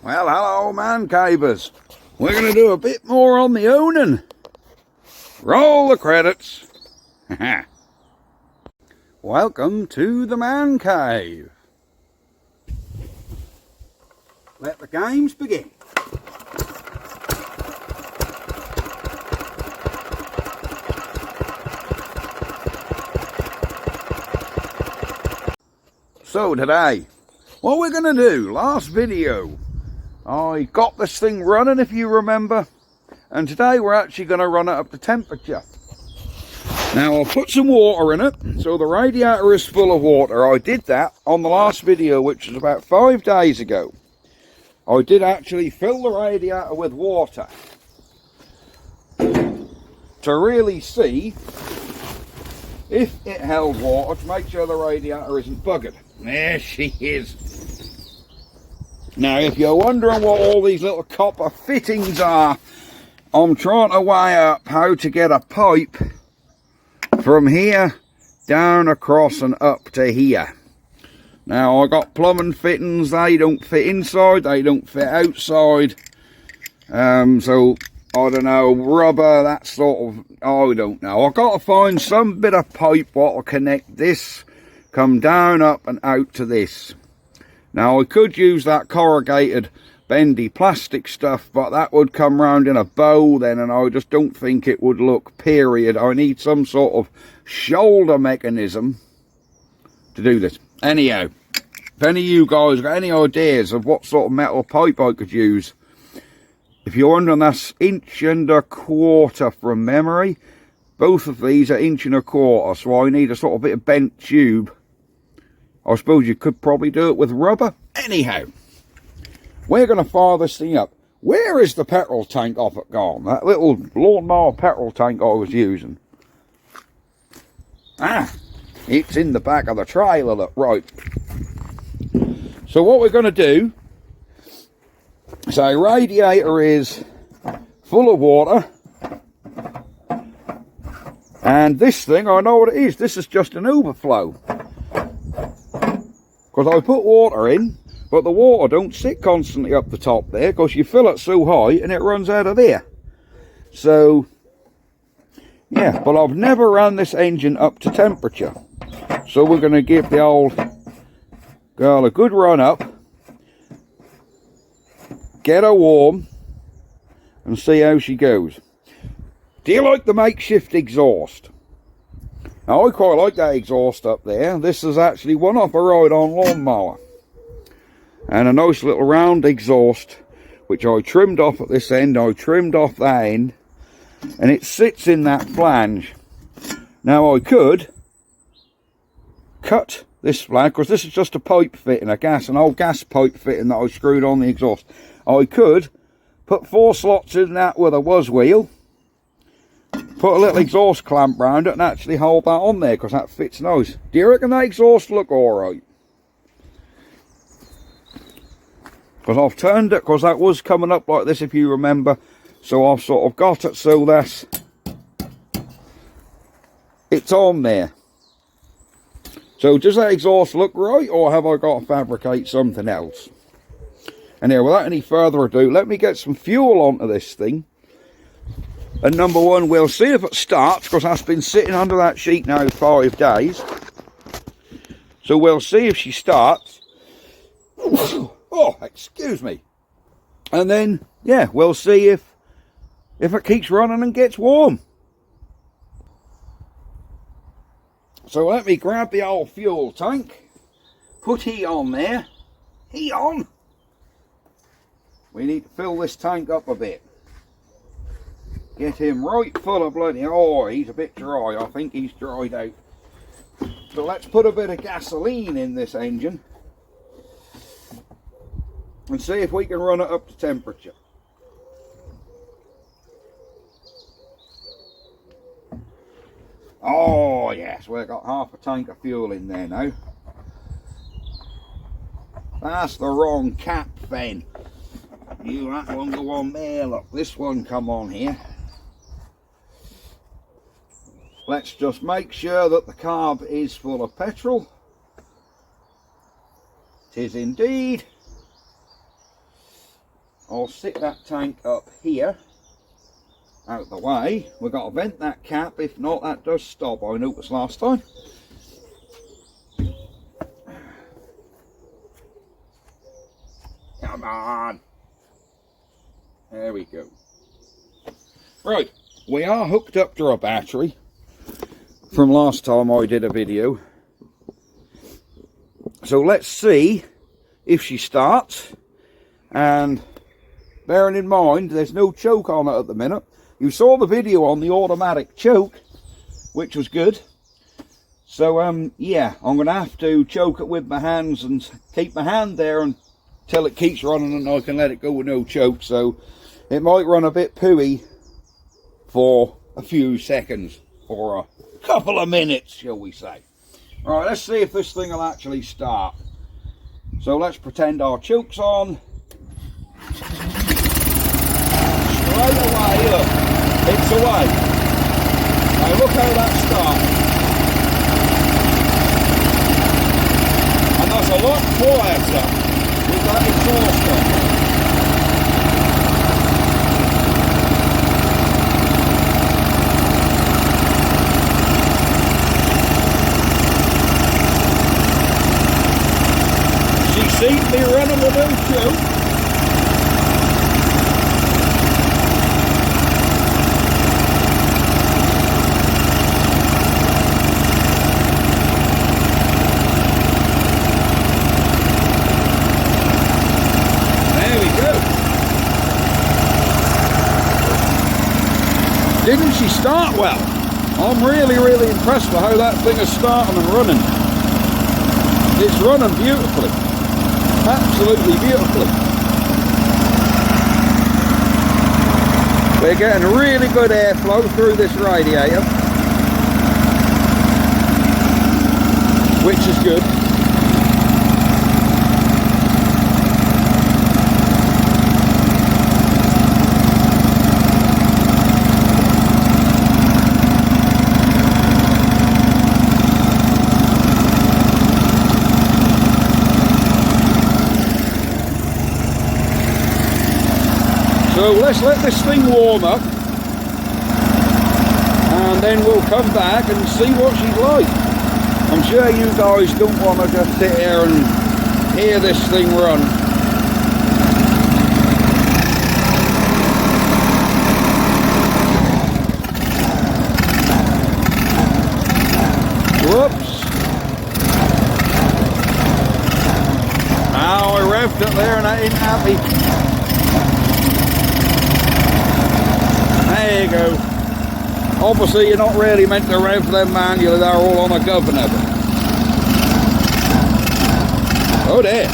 Well, hello man cavers. We're going to do a bit more on the Onan. Roll the credits. Welcome to the man cave. Let the games begin. So today, what we're going to do, last video, I got this thing running if you remember, and today we're actually going to run it up to temperature. Now I'll put some water in it, so the radiator is full of water. I did that on the last video, which was about 5 days ago. I did actually fill the radiator with water to really see if it held water, to make sure the radiator isn't buggered. There she is. Now if you're wondering what all these little copper fittings are, I'm trying to weigh up how to get a pipe from here down across and up to here. Now I got plumbing fittings, they don't fit inside, they don't fit outside, so I don't know, rubber, that sort of, I don't know. I've got to find some bit of pipe what will connect this, come down, up and out to this. Now I could use that corrugated bendy plastic stuff, but that would come round in a bow then, and I just don't think it would look, period. I need some sort of shoulder mechanism to do this. Anyhow, if any of you guys got any ideas of what sort of metal pipe I could use, if you're wondering, that's 1.25 inches from memory. Both of these are 1.25 inches, so I need a sort of bit of bent tube. I suppose you could probably do it with rubber. Anyhow, we're going to fire this thing up. Where is the petrol tank off it gone? That little lawnmower petrol tank I was using. Ah, it's in the back of the trailer, look, right. So what we're going to do, so radiator is full of water. And this thing, I know what it is. This is just an overflow. Because I put water in, but the water don't sit constantly up the top there, because you fill it so high and it runs out of there. So, yeah, but I've never ran this engine up to temperature. So we're going to give the old girl a good run up, get her warm, and see how she goes. Do you like the makeshift exhaust? Now, I quite like that exhaust up there. This is actually one off a ride-on lawnmower. And a nice little round exhaust, which I trimmed off at this end. I trimmed off that end. And it sits in that flange. Now, I could cut this flange, because this is just a pipe fitting, an old gas pipe fitting that I screwed on the exhaust. I could put 4 slots in that with a was wheel, put a little exhaust clamp round it and actually hold that on there, because that fits nice. Do you reckon that exhaust look alright? Because I've turned it, because that was coming up like this if you remember, so I've sort of got it so that's, it's on there. So does that exhaust look right, or have I got to fabricate something else? And here, without any further ado, let me get some fuel onto this thing. And number one, we'll see if it starts, because that's been sitting under that sheet now 5 days. So we'll see if she starts. Oh, excuse me. And then, yeah, we'll see if it keeps running and gets warm. So let me grab the old fuel tank, put heat on there. Heat on. We need to fill this tank up a bit. Get him right full of bloody, oh, he's a bit dry. I think he's dried out. So let's put a bit of gasoline in this engine and see if we can run it up to temperature. Oh yes, we've got half a tank of fuel in there now. That's the wrong cap, Ben. You, that one go on there, look, this one come on here. Let's just make sure that the carb is full of petrol. It is indeed. I'll sit that tank up here, out the way. We've got to vent that cap, if not that does stop, I noticed last time. Come on. There we go. Right, we are hooked up to a battery from last time I did a video. So let's see if she starts. And bearing in mind there's no choke on it at the minute. You saw the video on the automatic choke, which was good. So yeah, I'm going to have to choke it with my hands and keep my hand there until it keeps running, and I can let it go with no choke. So it might run a bit pooey for a few seconds or a couple of minutes, shall we say. Alright, let's see if this thing will actually start. So let's pretend our choke's on. Straight away, look, it's away. Now look how that starts. And that's a lot quieter with that exhaust on. She seems to be running with no choke. Didn't she start well? I'm really impressed with how that thing is starting and running. It's running beautifully. Absolutely beautifully. We're getting really good airflow through this radiator, which is good. So let's let this thing warm up, and then we'll come back and see what she's like. I'm sure you guys don't want to just sit here and hear this thing run. Whoops. Now I revved it there and I ain't happy. There you go. Obviously you're not really meant to rev them manually, they're all on a Govenor. Oh dear.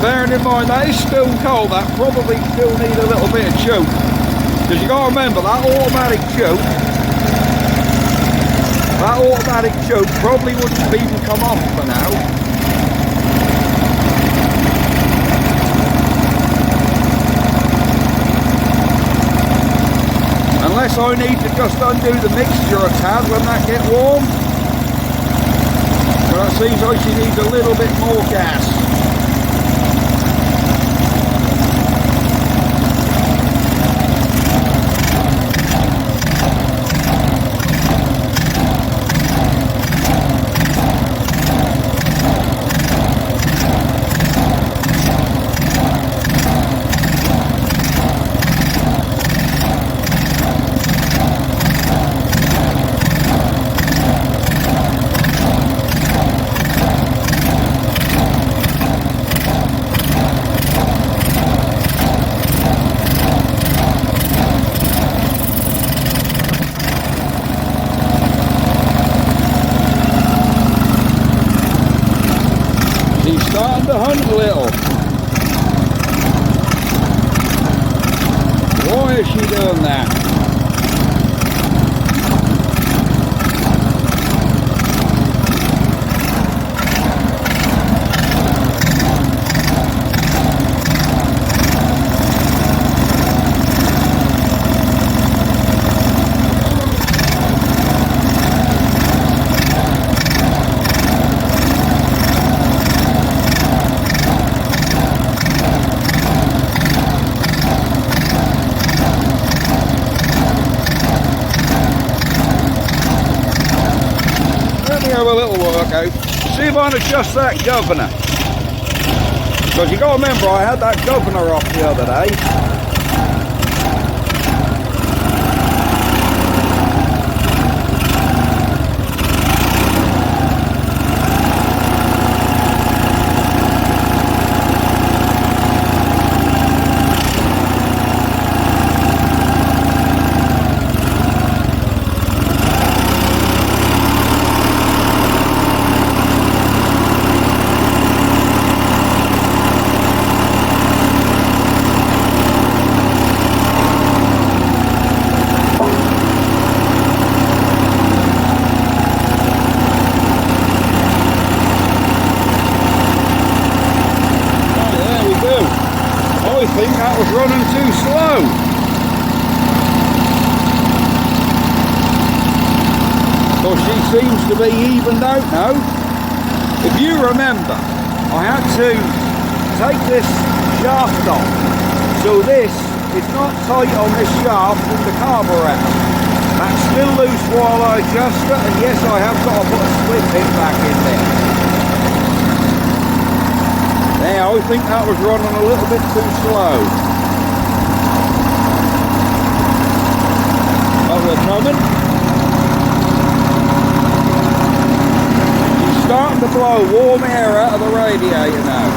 Bearing in mind that is stone cold, that probably still need a little bit of choke. Because you got to remember that automatic choke probably wouldn't even come off for now. Unless I need to just undo the mixture a tad when that gets warm. But it seems like she needs a little bit more gas. Starting to hunt a little. Why is she doing that? see if I can adjust that governor. Because you got to remember, I had that governor off the other day. I think that was running too slow. Because she seems to be evened out now. If you remember, I had to take this shaft off. So this is not tight on this shaft in the carburetor. That's still loose while I adjust it, and yes, I have got to put a split pin back in there. Now, I think that was running a little bit too slow. Oh, they're coming. She's starting to blow warm air out of the radiator now.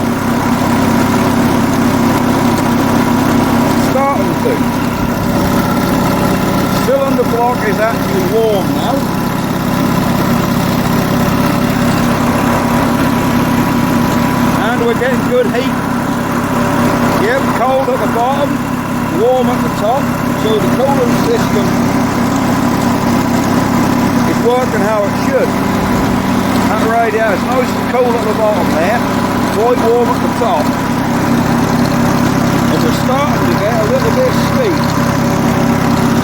Starting to. Cylinder block is actually warm now. We're getting good heat. Yep, cold at the bottom, warm at the top, so the cooling system is working how it should. That radiator is nice and cool at the bottom there, quite warm at the top. And we're starting to get a little bit steep.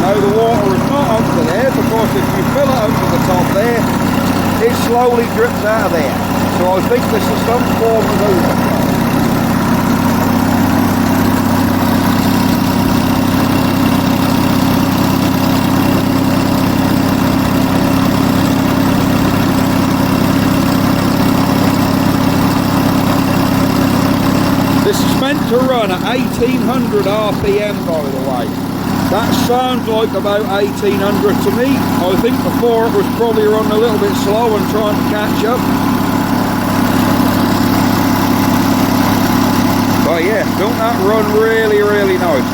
Now the water is not up to there, because if you fill it up to the top there, it slowly drips out of there. So I think this is some form of overflow. This is meant to run at 1800 RPM, by the way. That sounds like about 1800 to me. I think before it was probably running a little bit slow and trying to catch up. But yeah, don't that run really, really nice.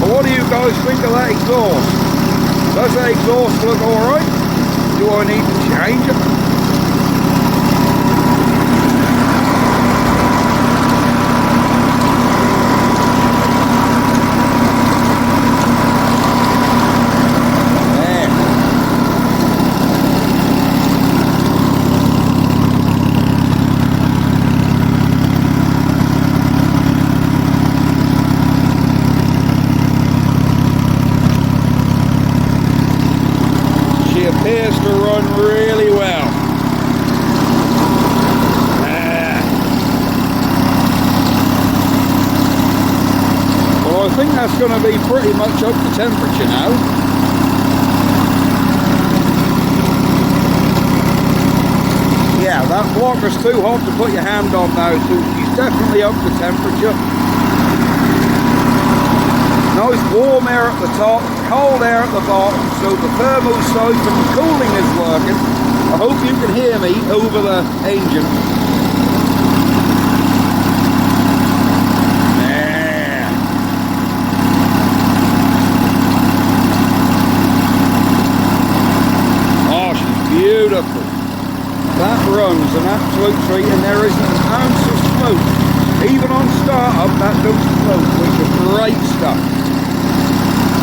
But what do you guys think of that exhaust? Does that exhaust look alright? Do I need to change it? Appears to run really well. Well, I think that's going to be pretty much up to temperature now. Yeah, that blocker's too hot to put your hand on now, so she's definitely up to temperature. Nice warm air at the top, cold air at the bottom, so the thermosiphon cooling is working. I hope you can hear me over the engine. Yeah. Oh, she's beautiful. That runs an absolute treat, and there isn't an ounce of smoke. Even on start-up, that don't smoke, which is great stuff.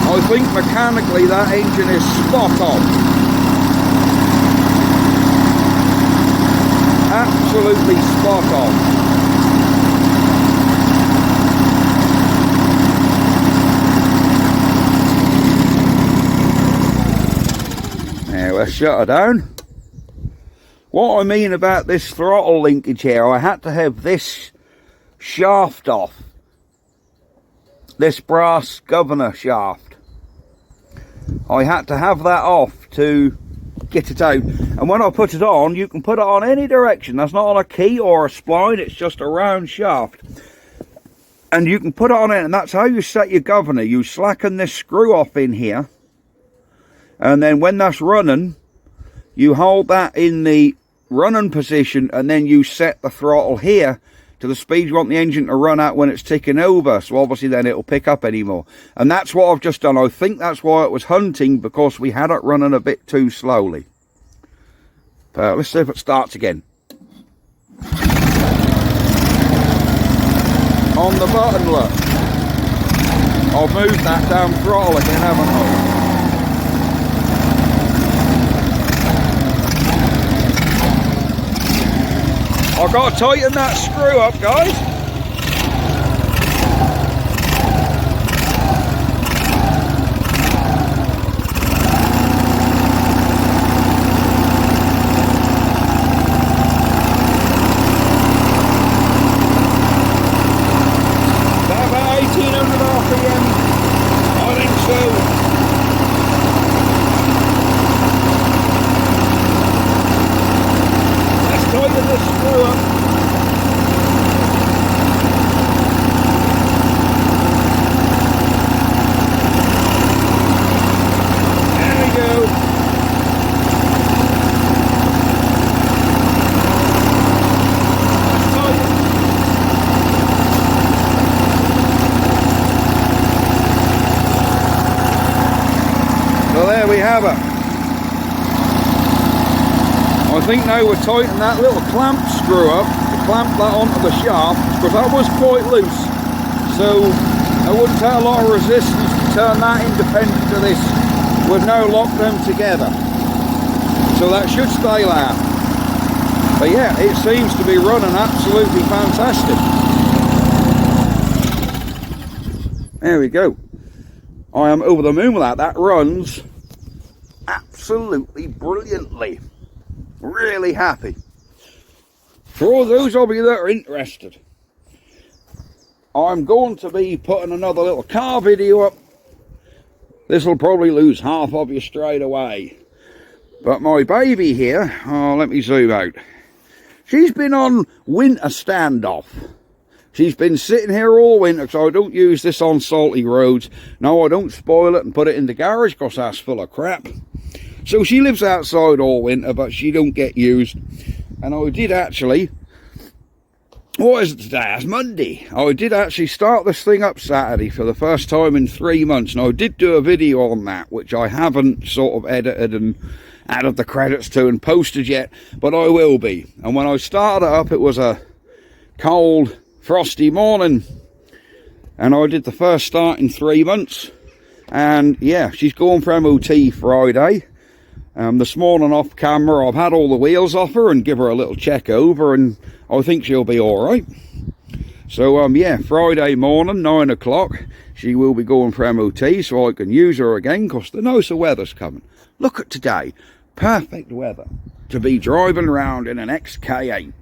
I think mechanically that engine is spot on. Absolutely spot on. Now let's shut her down. What I mean about this throttle linkage here, I had to have this shaft off. This brass governor shaft. I had to have that off to get it out. And when I put it on, you can put it on any direction. That's not on a key or a spline, it's just a round shaft. And you can put it on it, and that's how you set your governor. You slacken this screw off in here, and then when that's running, you hold that in the running position, and then you set the throttle here to the speed you want the engine to run at when it's ticking over. So obviously then it'll pick up anymore. And that's what I've just done. I think that's why it was hunting, because we had it running a bit too slowly. But let's see if it starts again. On the button, look. I've moved that down throttle again, haven't I? I've got to tighten that screw up, guys. About 1800 RPM, I think so. Tighten this screw up. There we go. So there we have it. I think now we're tightening that little clamp screw up to clamp that onto the shaft, because that was quite loose, so it wouldn't take a lot of resistance to turn that independent to this with no lock them together. So that should stay there. But yeah, it seems to be running absolutely fantastic. There we go. I am over the moon with that. That runs absolutely brilliantly. Really happy. For all those of you that are interested, I'm going to be putting another little car video up. This will probably lose half of you straight away. But my baby here, oh, let me zoom out. She's been on winter standoff. She's been sitting here all winter, so I don't use this on salty roads. No, I don't spoil it and put it in the garage, because that's full of crap. So she lives outside all winter, but she don't get used. And I did actually, what is it today? It's Monday. I did actually start this thing up Saturday for the first time in 3 months. And I did do a video on that, which I haven't sort of edited and added the credits to and posted yet, but I will be. And when I started it up, it was a cold, frosty morning. And I did the first start in 3 months. And yeah, she's going for MOT Friday. This morning off camera, I've had all the wheels off her and give her a little check over, and I think she'll be all right. So yeah, Friday morning 9 o'clock she will be going for MOT, so I can use her again, because the nicer weather's coming. Look at today, perfect weather to be driving around in an XK8.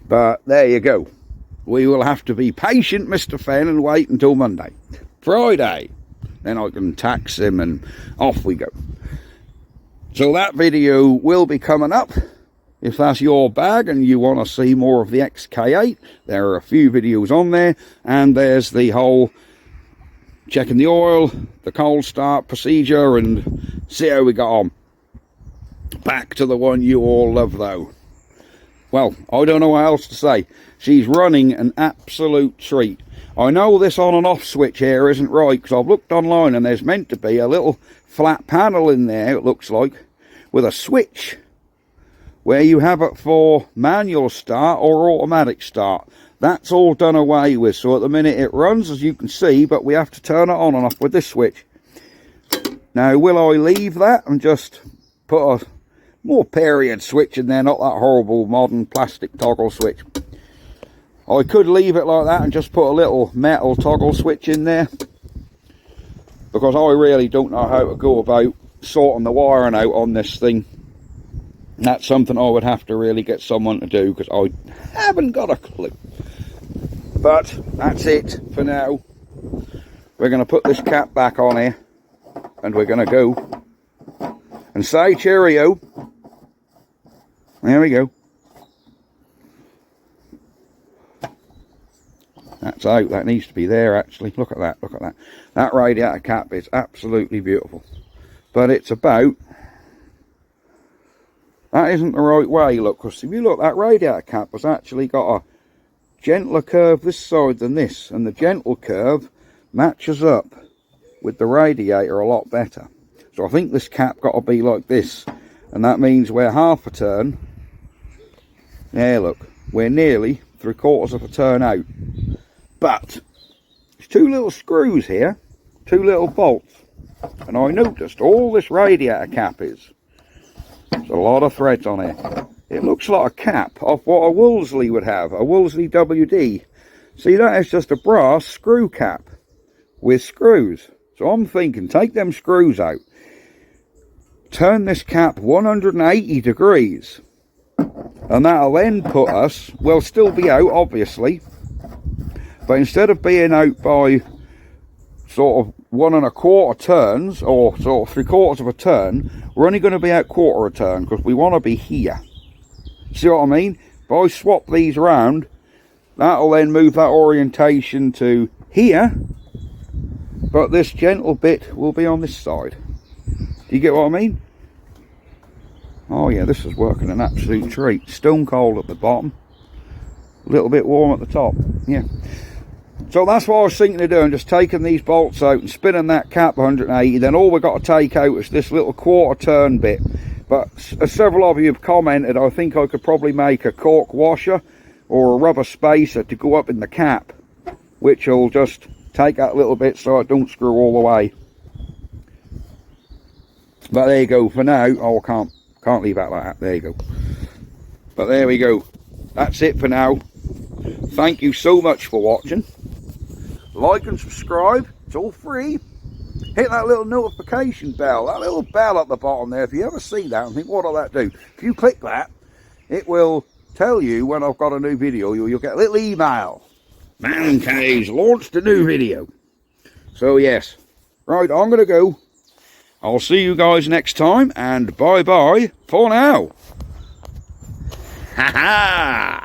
But there you go, we will have to be patient, Mr. Fenn, and wait until Monday, Friday, then I can tax him and off we go. So that video will be coming up. If that's your bag and you want to see more of the XK8, there are a few videos on there. And there's the whole checking the oil, the cold start procedure, and see how we got on. Back to the one you all love though. Well, I don't know what else to say. She's running an absolute treat. I know this on and off switch here isn't right, because I've looked online and there's meant to be a little flat panel in there, it looks like, with a switch where you have it for manual start or automatic start. That's all done away with, so at the minute it runs, as you can see, but we have to turn it on and off with this switch. Now, will I leave that and just put a more period switch in there, not that horrible modern plastic toggle switch? I could leave it like that and just put a little metal toggle switch in there, because I really don't know how to go about sorting the wiring out on this thing. That's something I would have to really get someone to do, because I haven't got a clue. But that's it for now. We're going to put this cap back on here. and we're going to go and say cheerio. There we go. That's out. That needs to be there, actually. Look at that. Look at that. That radiator cap is absolutely beautiful. But it's about... That isn't the right way, look. Because if you look, that radiator cap has actually got a gentler curve this side than this. And the gentle curve matches up with the radiator a lot better. So I think this cap got to be like this. And that means we're half a turn. There, look. We're nearly 3/4 of a turn out. But there's two little screws here, two little bolts, and I noticed all this radiator cap is. There's a lot of threads on here. It looks like a cap of what a Wolseley would have, a Wolseley WD. See, that is just a brass screw cap with screws. So I'm thinking, take them screws out, turn this cap 180 degrees, and that'll then put us, we'll still be out, obviously, but instead of being out by sort of 1 1/4 turns, or sort of 3/4 of a turn, we're only going to be out 1/4 a turn, because we want to be here. See what I mean? If I swap these around, that'll then move that orientation to here, but this gentle bit will be on this side. Do you get what I mean? Oh yeah, this is working an absolute treat. Stone cold at the bottom, a little bit warm at the top. Yeah. So that's what I was thinking of doing, just taking these bolts out and spinning that cap 180. Then all we've got to take out is this little 1/4 turn bit. But as several of you have commented, I think I could probably make a cork washer or a rubber spacer to go up in the cap, which will just take that little bit so it don't screw all the way. But there you go. For now, oh, I can't leave that like that. There you go. But there we go. That's it for now. Thank you so much for watching. Like and subscribe. It's all free. Hit that little notification bell. That little bell at the bottom there. If you ever see that and think, what'll that do? If you click that, it will tell you when I've got a new video. You'll get a little email. Man Cave's launched a new video. So yes. Right, I'm going to go. I'll see you guys next time, and bye-bye for now. Ha ha!